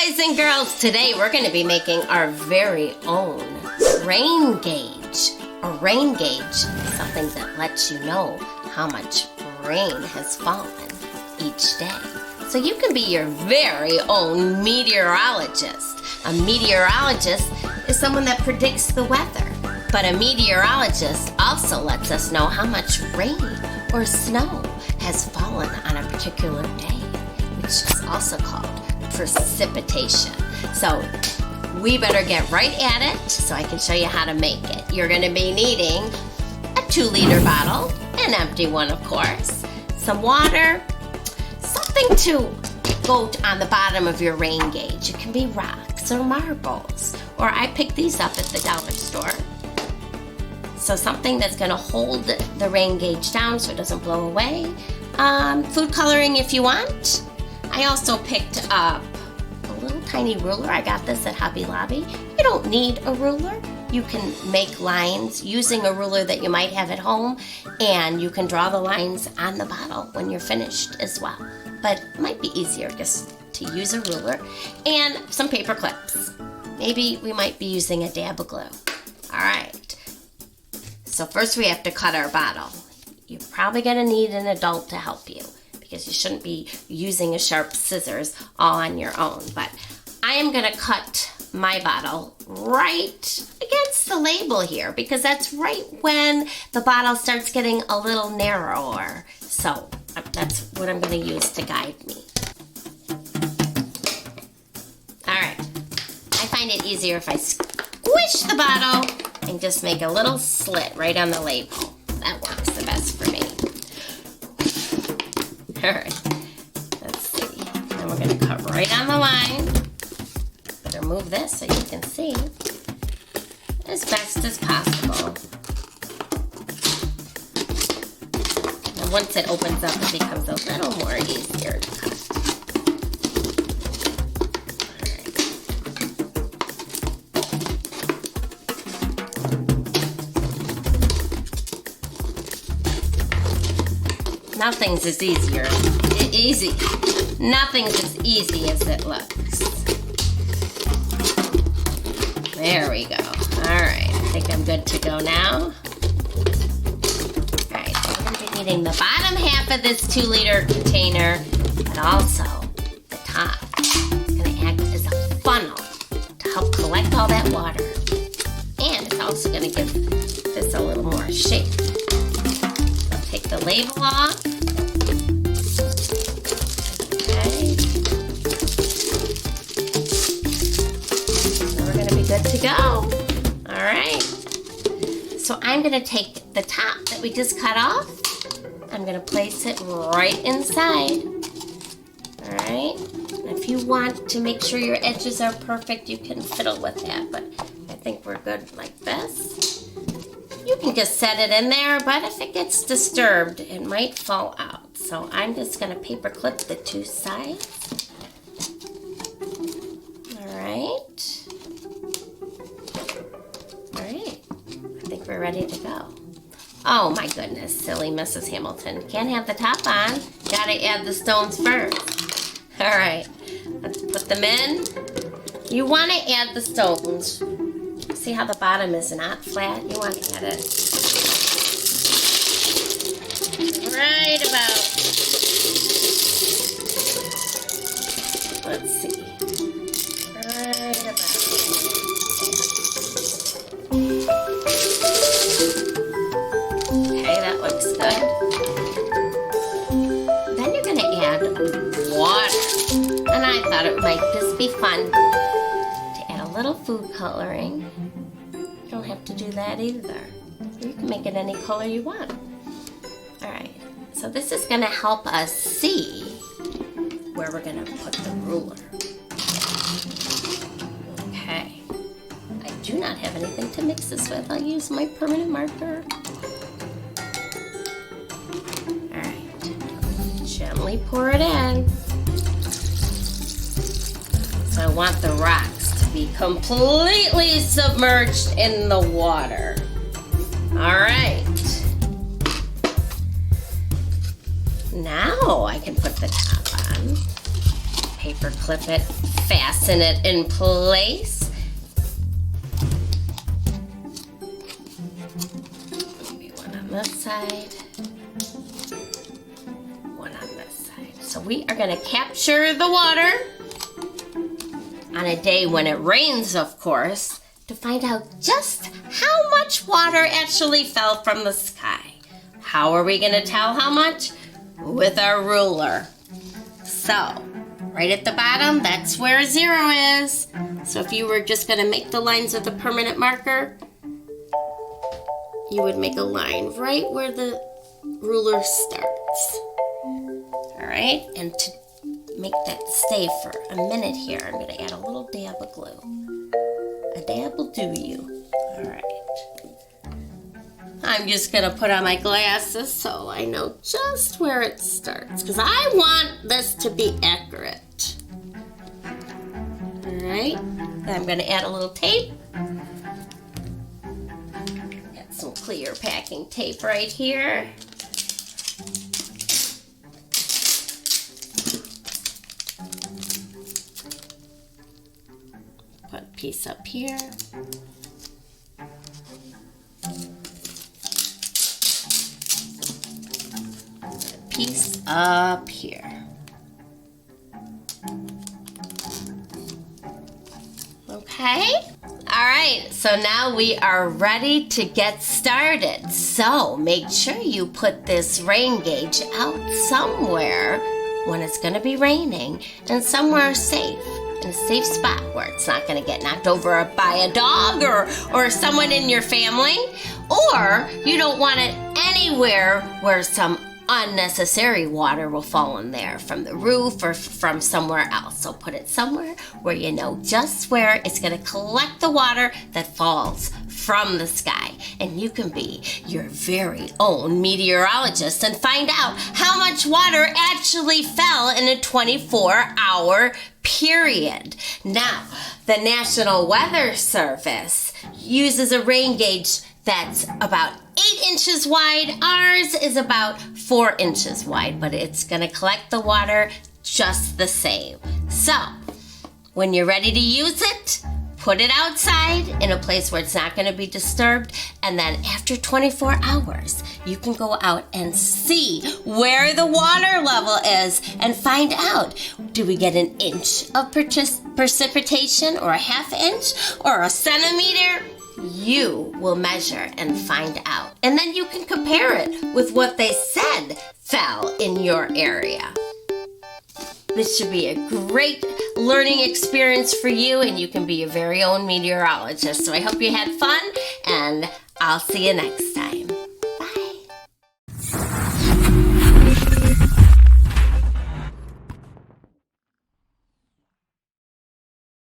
boys and girls, today we're going to be making our very own rain gauge. A rain gauge is something that lets you know how much rain has fallen each day. So you can be your very own meteorologist. A meteorologist is someone that predicts the weather. But a meteorologist also lets us know how much rain or snow has fallen on a particular day, which is also called precipitation. So we better get right at it so I can show you how to make it. You're going to be needing a 2-liter bottle, an empty one of course, some water, something to go on the bottom of your rain gauge. It can be rocks or marbles, or I picked these up at the dollar store. So something that's going to hold the rain gauge down so it doesn't blow away. Food coloring if you want. I also picked up a little tiny ruler. I got this at Hobby Lobby. You don't need a ruler. You can make lines using a ruler that you might have at home, and you can draw the lines on the bottle when you're finished as well. But it might be easier just to use a ruler and some paper clips. Maybe we might be using a dab of glue. All right. So first we have to cut our bottle. You're probably going to need an adult to help you because you shouldn't be using a sharp scissors all on your own. But I am going to cut my bottle right against the label here because that's right when the bottle starts getting a little narrower. So that's what I'm going to use to guide me. All right. I find it easier if I squish the bottle and just make a little slit right on the label. That works the best for me. All right, let's see. Then we're gonna cut right on the line. Better move this so you can see as best as possible. And once it opens up, it becomes a little more easier to cut. Nothing's as Nothing's as easy as it looks. There we go. All right, I think I'm good to go now. All right, so we're going to be needing the bottom half of this 2-liter container, but also the top. It's going to act as a funnel to help collect all that water. And it's also going to give this a little more shape. So take the label off. Good to go. All right. So I'm going to take the top that we just cut off. I'm going to place it right inside. All right. If you want to make sure your edges are perfect, you can fiddle with that, but I think we're good like this. You can just set it in there, but if it gets disturbed, it might fall out. So I'm just going to paper clip the 2 sides. All right. We're ready to go. Oh my goodness, silly Mrs. Hamilton. Can't have the top on. Gotta add the stones first. All right, let's put them in. You want to add the stones. See how the bottom is not flat? You want to add it right about. Let's see. Right about. Looks good. Then you're going to add water. And I thought it might just be fun to add a little food coloring. You don't have to do that either. You can make it any color you want. Alright, so this is going to help us see where we're going to put the ruler. Okay. I do not have anything to mix this with. I'll use my permanent marker. Gently pour it in. So I want the rocks to be completely submerged in the water. All right. Now I can put the top on. paper clip it, fasten it in place. Maybe one on this side, one on this side. So we are gonna capture the water on a day when it rains, of course, to find out just how much water actually fell from the sky. How are we gonna tell how much? With our ruler. So, right at the bottom, that's where 0 is. So if you were just gonna make the lines with a permanent marker, you would make a line right where the ruler starts. All right, and to make that stay for a minute here, I'm gonna add a little dab of glue. A dab will do you. All right. I'm just gonna put on my glasses so I know just where it starts, because I want this to be accurate. All right, I'm gonna add a little tape. Got some clear packing tape right here. Put a piece up here. Piece up here. Okay? All right, so now we are ready to get started. So make sure you put this rain gauge out somewhere when it's gonna be raining and somewhere safe, in a safe spot where it's not gonna get knocked over by a dog or someone in your family, or you don't want it anywhere where some unnecessary water will fall in there from the roof or from somewhere else. So put it somewhere where you know just where it's going to collect the water that falls from the sky. And you can be your very own meteorologist and find out how much water actually fell in a 24-hour period. Now, the National Weather Service uses a rain gauge that's about 8 inches wide. Ours is about 4 inches wide, but it's gonna collect the water just the same. So, when you're ready to use it, put it outside in a place where it's not gonna be disturbed, and then after 24 hours, you can go out and see where the water level is and find out, do we get an inch of precipitation, or a half inch, or a centimeter? You will measure and find out. And then you can compare it with what they said fell in your area. This should be a great learning experience for you, and you can be your very own meteorologist. So I hope you had fun, and I'll see you next time.